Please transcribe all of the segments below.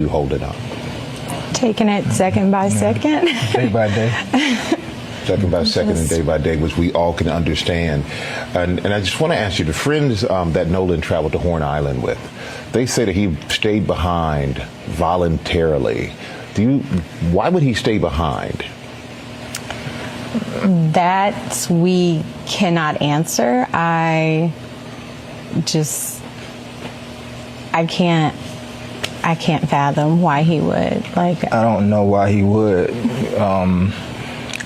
You hold it up. Taking it second by second. Day by day. Second by second and day by day, which we all can understand. And I just want to ask you, the friends that Nolan traveled to Horn Island with, they say that he stayed behind voluntarily. Why would he stay behind? That we cannot answer. I can't fathom why he would. Like, I don't know why he would.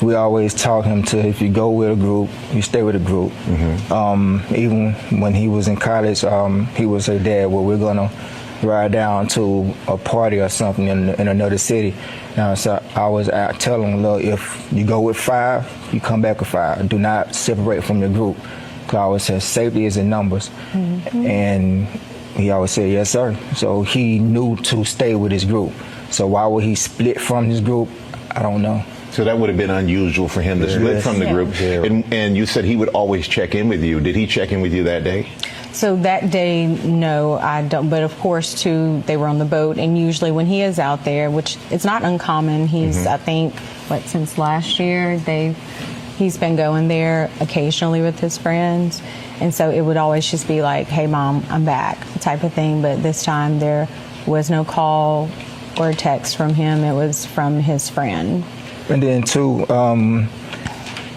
We always taught him to, if you go with a group, you stay with a group. Mm-hmm. Even when he was in college, he would say, "Dad, well, we're gonna ride down to a party or something in another city." Now, so I was out telling him, "Look, if you go with 5, you come back with 5. Do not separate from the group." Because I always said, safety is in numbers. Mm-hmm. And he always said, "Yes, sir." So he knew to stay with his group. So why would he split from his group? I don't know. So that would have been unusual for him to split from the group. Yeah. And you said he would always check in with you. Did he check in with you that day? So that day, no, I don't. But of course, too, they were on the boat. And usually when he is out there, which it's not uncommon, he's, I think, since last year, he's been going there occasionally with his friends. And so it would always just be like, "Hey, Mom, I'm back," type of thing. But this time there was no call or text from him. It was from his friend. And then, too,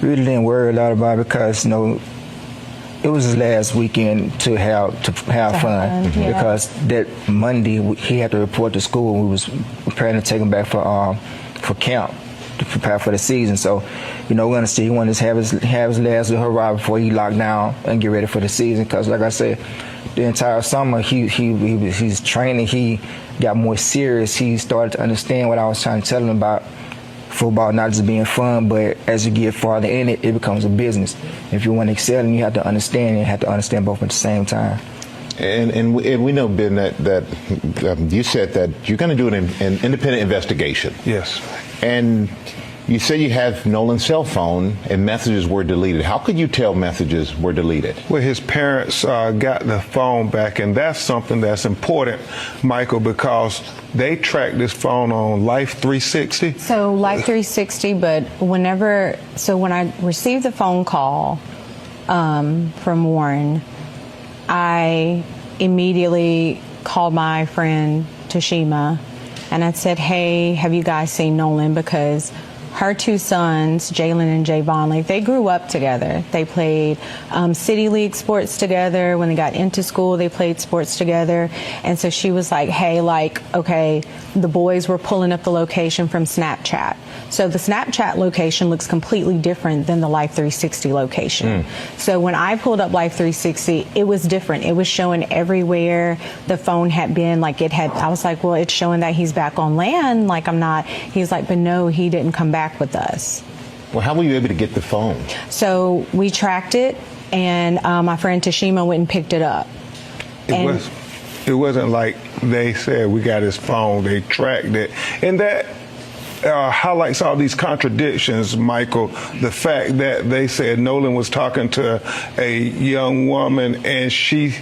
really didn't worry a lot about it because, it was his last weekend to have fun. Yeah. Because that Monday he had to report to school, and we was preparing to take him back for camp to prepare for the season. So, we're gonna see. He wanted to have his last little hurrah before he locked down and get ready for the season. Because, like I said, the entire summer he's training. He got more serious. He started to understand what I was trying to tell him about football, not just being fun, but as you get farther in it, it becomes a business. If you want to excel, and you have to understand, and you have to understand both at the same time. And we know, Ben, that you said that you're going to do an independent investigation. Yes. And you say you have Nolan's cell phone and messages were deleted. How could you tell messages were deleted? Well, his parents got the phone back, and that's something that's important, Michael, because they tracked this phone on Life 360. So Life 360, but when I received the phone call from Warren, I immediately called my friend Tashima, and I said, "Hey, have you guys seen Nolan?" Because her 2 sons, Jalen and Javon, they grew up together. They played City League sports together. When they got into school, they played sports together. And so she was like, "Hey, okay," the boys were pulling up the location from Snapchat. So the Snapchat location looks completely different than the Life 360 location. So when I pulled up Life 360, it was different. It was showing everywhere the phone had been. I was like, "Well, it's showing that he's back on land. I'm not." He's like, "But no, he didn't come back with us." Well, how were you able to get the phone? So we tracked it, and my friend Tashima went and picked it up. It wasn't like they said, "We got his phone." They tracked it. And that highlights all these contradictions, Michael. The fact that they said Nolan was talking to a young woman, and she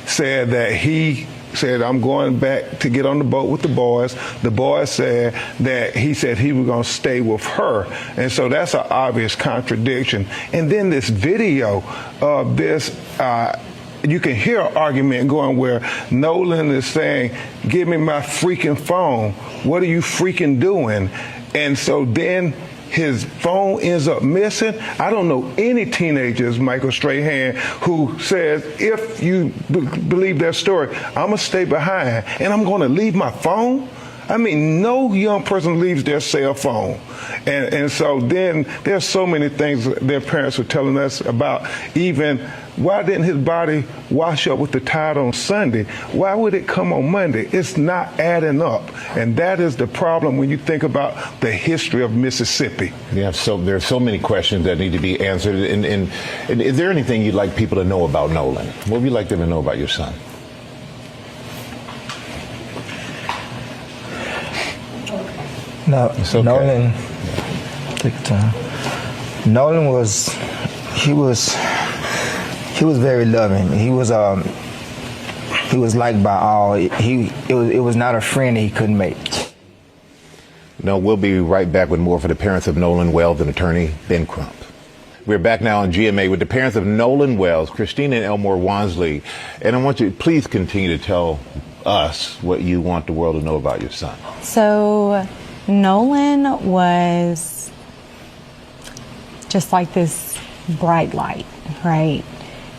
said that he said, "I'm going back to get on the boat with the boys." The boys said that he said he was going to stay with her. And so that's an obvious contradiction. And then this video of this, you can hear an argument going where Nolan is saying, "Give me my freaking phone. What are you freaking doing?" And so then his phone ends up missing. I don't know any teenagers, Michael Strahan, who says, if you believe their story, I'm going to stay behind and I'm going to leave my phone. I mean, no young person leaves their cell phone. And so then there's so many things their parents were telling us about. Even why didn't his body wash up with the tide on Sunday? Why would it come on Monday? It's not adding up. And that is the problem when you think about the history of Mississippi. Yeah, so there are so many questions that need to be answered. And is there anything you'd like people to know about Nolan? What would you like them to know about your son? No, It's okay. Nolan, take your time. Nolan he was very loving. He was he was liked by all. It was not a friend he couldn't make. No, we'll be right back with more for the parents of Nolan Wells and attorney Ben Crump. We're back now on GMA with the parents of Nolan Wells, Christina and Elmore Wansley. And I want you to please continue to tell us what you want the world to know about your son. So Nolan was just like this bright light, right?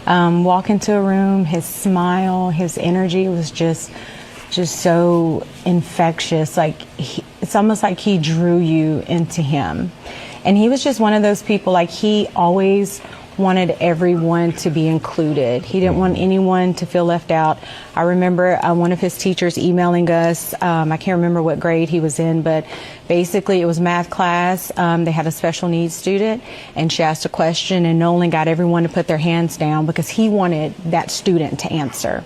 Walk into a room, his smile, his energy was just so infectious. Like it's almost like he drew you into him. And he was just one of those people, like he always wanted everyone to be included. He didn't want anyone to feel left out. I remember one of his teachers emailing us. I can't remember what grade he was in, but basically it was math class. They had a special needs student, and she asked a question, and Nolan got everyone to put their hands down because he wanted that student to answer.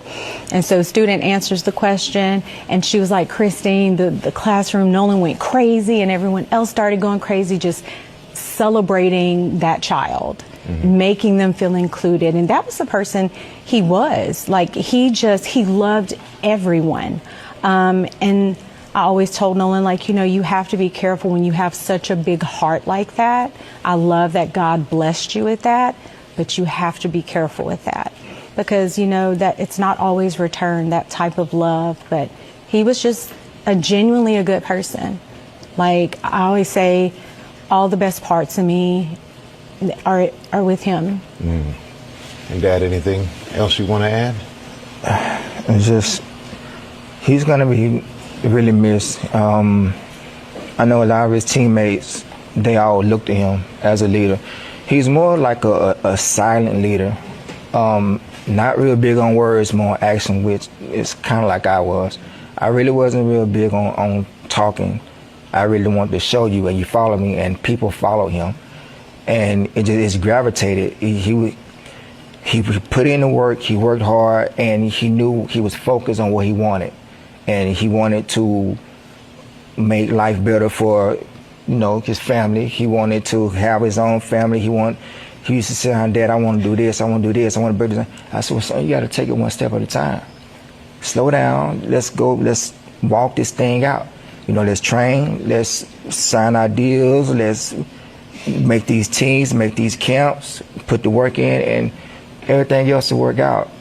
And so the student answers the question, and she was like, Christine, the classroom, Nolan went crazy, and everyone else started going crazy, just celebrating that child. Making them feel included. And that was the person he was. Like he loved everyone. And I always told Nolan, like, you have to be careful when you have such a big heart like that. I love that God blessed you with that, but you have to be careful with that because that it's not always returned, that type of love. But he was just genuinely a good person. Like I always say, all the best parts of me are with him. And Dad, anything else you want to add? It's just, he's going to be really missed. I know a lot of his teammates, they all look to him as a leader. He's more like a silent leader. Not real big on words, more action, which is kind of like I was. I really wasn't real big on talking. I really wanted to show you, and you follow me, and people follow him. And it's gravitated. He put in the work, he worked hard, and he knew he was focused on what he wanted. And he wanted to make life better for, his family. He wanted to have his own family. He used to say, Dad, I want to do this, I want to do this, I want to build this. I said, well, son, you got to take it one step at a time. Slow down, let's walk this thing out. Let's train, let's sign our deals, let's make these teams, make these camps, put the work in, and everything else to work out.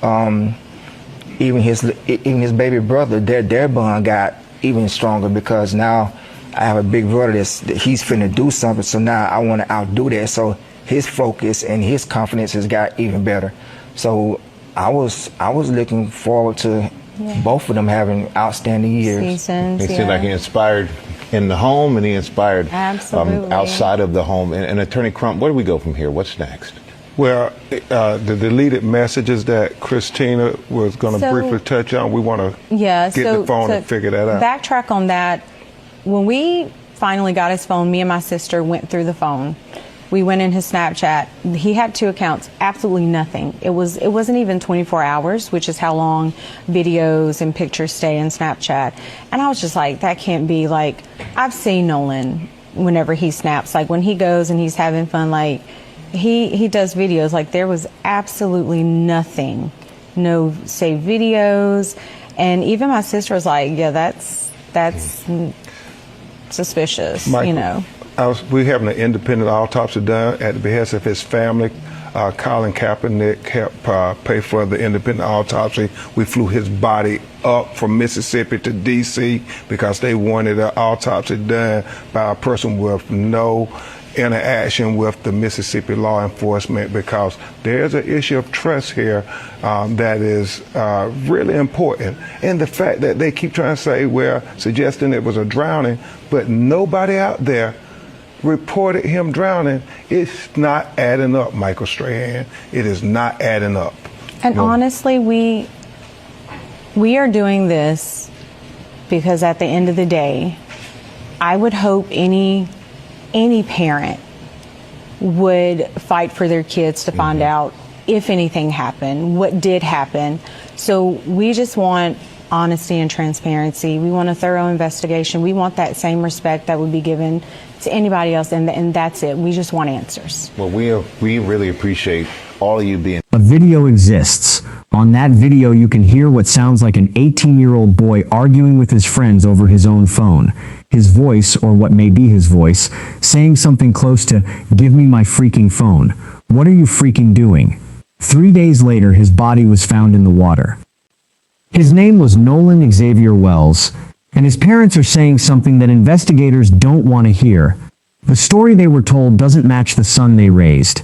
Even his baby brother, their bond got even stronger because now I have a big brother that he's finna do something. So now I want to outdo that. So his focus and his confidence has got even better. So I was looking forward to both of them having outstanding years. Seasons, It seemed like he inspired in the home and he inspired outside of the home. And Attorney Crump, where do we go from here? What's next? Well, the deleted messages that Christina was going to briefly touch on, we want to get the phone and figure that out. Backtrack on that. When we finally got his phone, me and my sister went through the phone. We went in his Snapchat. He had 2 accounts, absolutely nothing. It wasn't even 24 hours, which is how long videos and pictures stay in Snapchat. And I was just like, that can't be. Like, I've seen Nolan whenever he snaps. Like when he goes and he's having fun, like he does videos. Like there was absolutely nothing, no saved videos. And even my sister was like, yeah, that's suspicious, Michael, we're having an independent autopsy done at the behest of his family. Colin Kaepernick helped pay for the independent autopsy. We flew his body up from Mississippi to D.C. because they wanted an autopsy done by a person with no interaction with the Mississippi law enforcement, because there's an issue of trust here that is really important. And the fact that they keep trying to say, suggesting it was a drowning, but nobody out there reported him drowning, it's not adding up, Michael Strahan. It is not adding up. And honestly, we are doing this because at the end of the day, I would hope any parent would fight for their kids to find out if anything happened, what did happen. So we just want honesty and transparency. We want a thorough investigation. We want that same respect that would be given to anybody else, and that's it. We just want answers. Well, we really appreciate all of you being... A video exists. On that video, you can hear what sounds like an 18-year-old boy arguing with his friends over his own phone. His voice, or what may be his voice, saying something close to, "Give me my freaking phone. What are you freaking doing?" 3 days later, his body was found in the water. His name was Nolan Wells, and his parents are saying something that investigators don't want to hear. The story they were told doesn't match the son they raised.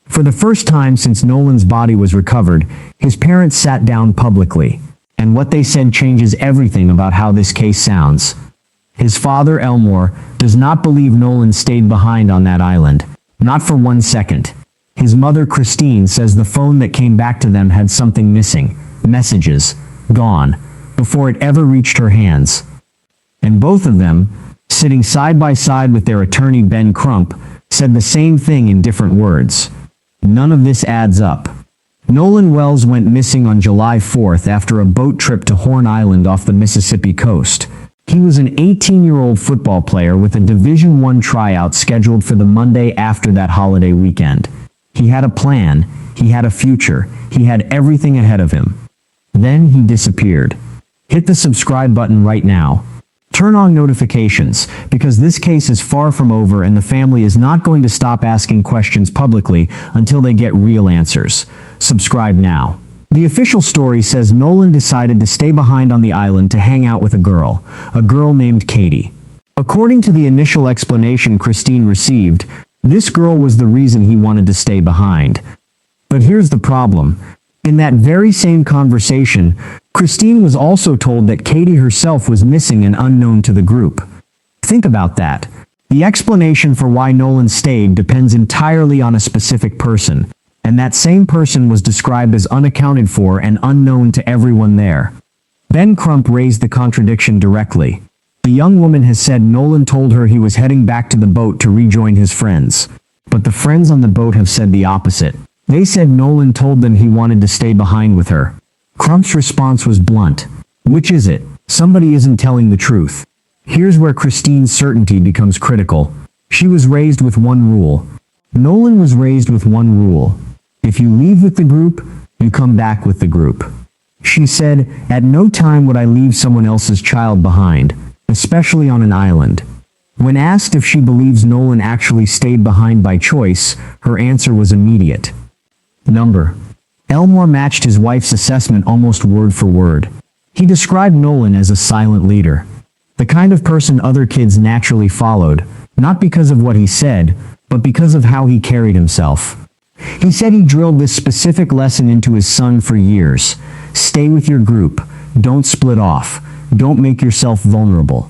For the first time since Nolan's body was recovered, his parents sat down publicly, and what they said changes everything about how this case sounds. His father, Elmore, does not believe Nolan stayed behind on that island, not for 1 second. His mother, Christine, says the phone that came back to them had something missing, messages, gone, before it ever reached her hands. And both of them, sitting side by side with their attorney Ben Crump, said the same thing in different words. None of this adds up. Nolan Wells went missing on July 4th after a boat trip to Horn Island off the Mississippi coast. He was an 18-year-old football player with a Division I tryout scheduled for the Monday after that holiday weekend. He had a plan, he had a future, he had everything ahead of him. Then he disappeared. Hit the subscribe button right now. Turn on notifications, because this case is far from over and the family is not going to stop asking questions publicly until they get real answers. Subscribe now. The official story says Nolan decided to stay behind on the island to hang out with a girl named Katie. According to the initial explanation Christine received, this girl was the reason he wanted to stay behind. But here's the problem. In that very same conversation, Christine was also told that Katie herself was missing and unknown to the group. Think about that. The explanation for why Nolan stayed depends entirely on a specific person, and that same person was described as unaccounted for and unknown to everyone there. Ben Crump raised the contradiction directly. The young woman has said Nolan told her he was heading back to the boat to rejoin his friends. But the friends on the boat have said the opposite. They said Nolan told them he wanted to stay behind with her. Crump's response was blunt. Which is it? Somebody isn't telling the truth. Here's where Christine's certainty becomes critical. She was raised with one rule. Nolan was raised with one rule. If you leave with the group, you come back with the group. She said, "At no time would I leave someone else's child behind, especially on an island." When asked if she believes Nolan actually stayed behind by choice, her answer was immediate. Number. Elmore matched his wife's assessment almost word for word. He described Nolan as a silent leader, the kind of person other kids naturally followed, not because of what he said, but because of how he carried himself. He said he drilled this specific lesson into his son for years. Stay with your group. Don't split off. Don't make yourself vulnerable.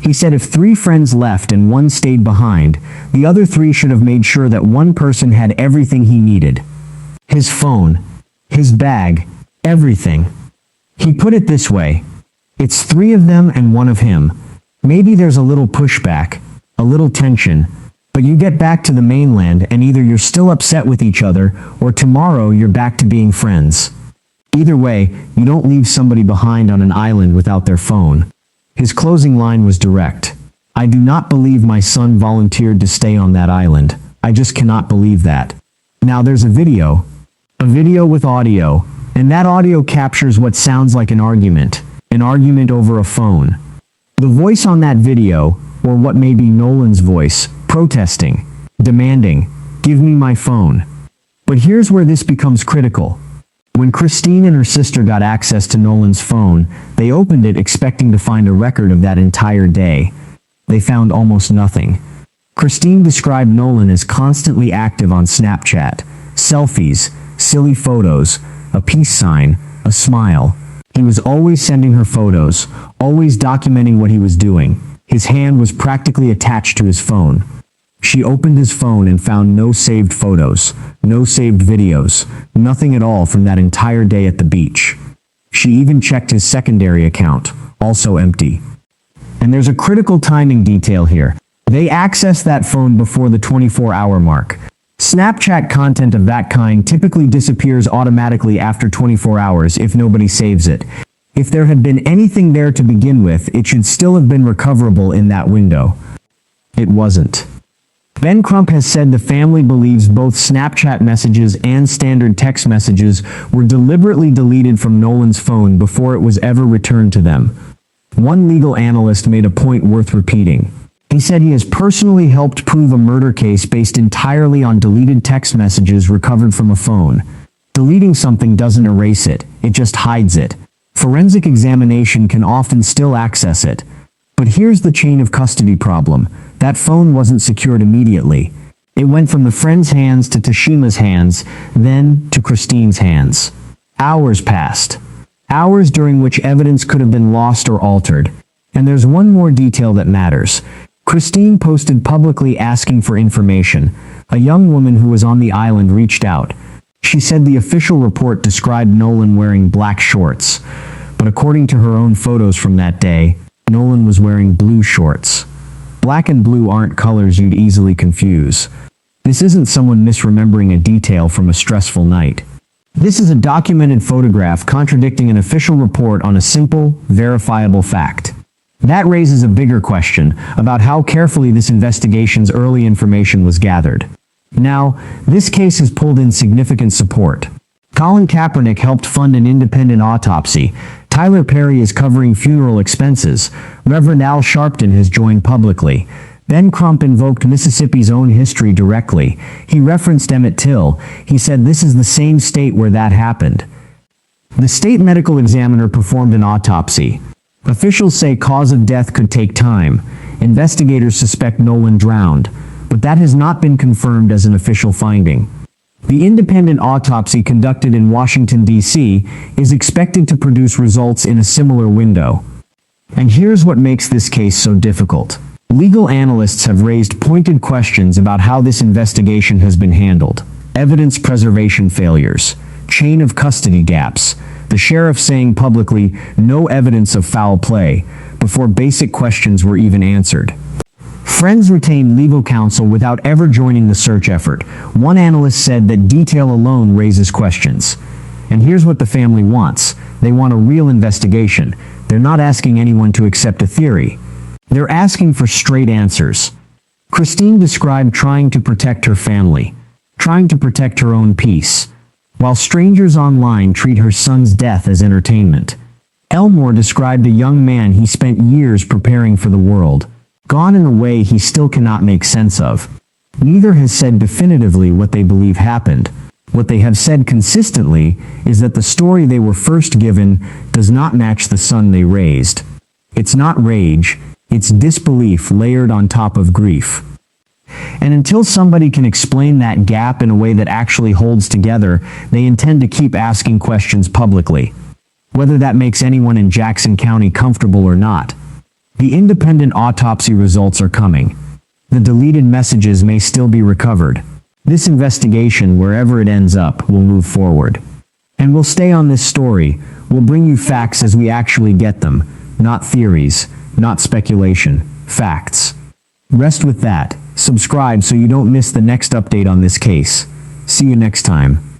He said if 3 friends left and 1 stayed behind, the other 3 should have made sure that one person had everything he needed. His phone, his bag, everything. He put it this way. It's 3 of them and 1 of him. Maybe there's a little pushback, a little tension, but you get back to the mainland and either you're still upset with each other or tomorrow you're back to being friends. Either way, you don't leave somebody behind on an island without their phone. His closing line was direct. I do not believe my son volunteered to stay on that island. I just cannot believe that. Now there's a video with audio, and that audio captures what sounds like an argument over a phone. The voice on that video, or what may be Nolan's voice, protesting, demanding, "Give me my phone." But here's where this becomes critical. When Christine and her sister got access to Nolan's phone, they opened it expecting to find a record of that entire day. They found almost nothing. Christine described Nolan as constantly active on Snapchat. Selfies, silly photos, a peace sign, a smile. He was always sending her photos, always documenting what he was doing. His hand was practically attached to his phone. She opened his phone and found no saved photos, no saved videos, nothing at all from that entire day at the beach. She even checked his secondary account, also empty. And there's a critical timing detail here. They accessed that phone before the 24-hour mark. Snapchat content of that kind typically disappears automatically after 24 hours if nobody saves it. If there had been anything there to begin with, it should still have been recoverable in that window. It wasn't. Ben Crump has said the family believes both Snapchat messages and standard text messages were deliberately deleted from Nolan's phone before it was ever returned to them. One legal analyst made a point worth repeating. He said he has personally helped prove a murder case based entirely on deleted text messages recovered from a phone. Deleting something doesn't erase it, it just hides it. Forensic examination can often still access it. But here's the chain of custody problem. That phone wasn't secured immediately. It went from the friend's hands to Tashima's hands, then to Christine's hands. Hours passed. Hours during which evidence could have been lost or altered. And there's one more detail that matters. Christine posted publicly asking for information. A young woman who was on the island reached out. She said the official report described Nolan wearing black shorts. But according to her own photos from that day, Nolan was wearing blue shorts. Black and blue aren't colors you'd easily confuse. This isn't someone misremembering a detail from a stressful night. This is a documented photograph contradicting an official report on a simple, verifiable fact. That raises a bigger question about how carefully this investigation's early information was gathered. Now, this case has pulled in significant support. Colin Kaepernick helped fund an independent autopsy. Tyler Perry is covering funeral expenses. Reverend Al Sharpton has joined publicly. Ben Crump invoked Mississippi's own history directly. He referenced Emmett Till. He said this is the same state where that happened. The state medical examiner performed an autopsy. Officials say cause of death could take time. Investigators suspect Nolan drowned, but that has not been confirmed as an official finding. The independent autopsy conducted in Washington, D.C. is expected to produce results in a similar window. And here's what makes this case so difficult. Legal analysts have raised pointed questions about how this investigation has been handled. Evidence preservation failures, chain of custody gaps, the sheriff saying publicly no evidence of foul play before basic questions were even answered. Friends retained legal counsel without ever joining the search effort. One analyst said that detail alone raises questions. And here's what the family wants. They want a real investigation. They're not asking anyone to accept a theory. They're asking for straight answers. Christine described trying to protect her family, trying to protect her own peace, while strangers online treat her son's death as entertainment. Elmore described a young man he spent years preparing for the world, gone in a way he still cannot make sense of. Neither has said definitively what they believe happened. What they have said consistently is that the story they were first given does not match the son they raised. It's not rage, it's disbelief layered on top of grief. And until somebody can explain that gap in a way that actually holds together, they intend to keep asking questions publicly, whether that makes anyone in Jackson County comfortable or not. The independent autopsy results are coming. The deleted messages may still be recovered. This investigation, wherever it ends up, will move forward. And we'll stay on this story. We'll bring you facts as we actually get them, not theories, not speculation, facts. Rest with that. Subscribe so you don't miss the next update on this case. See you next time.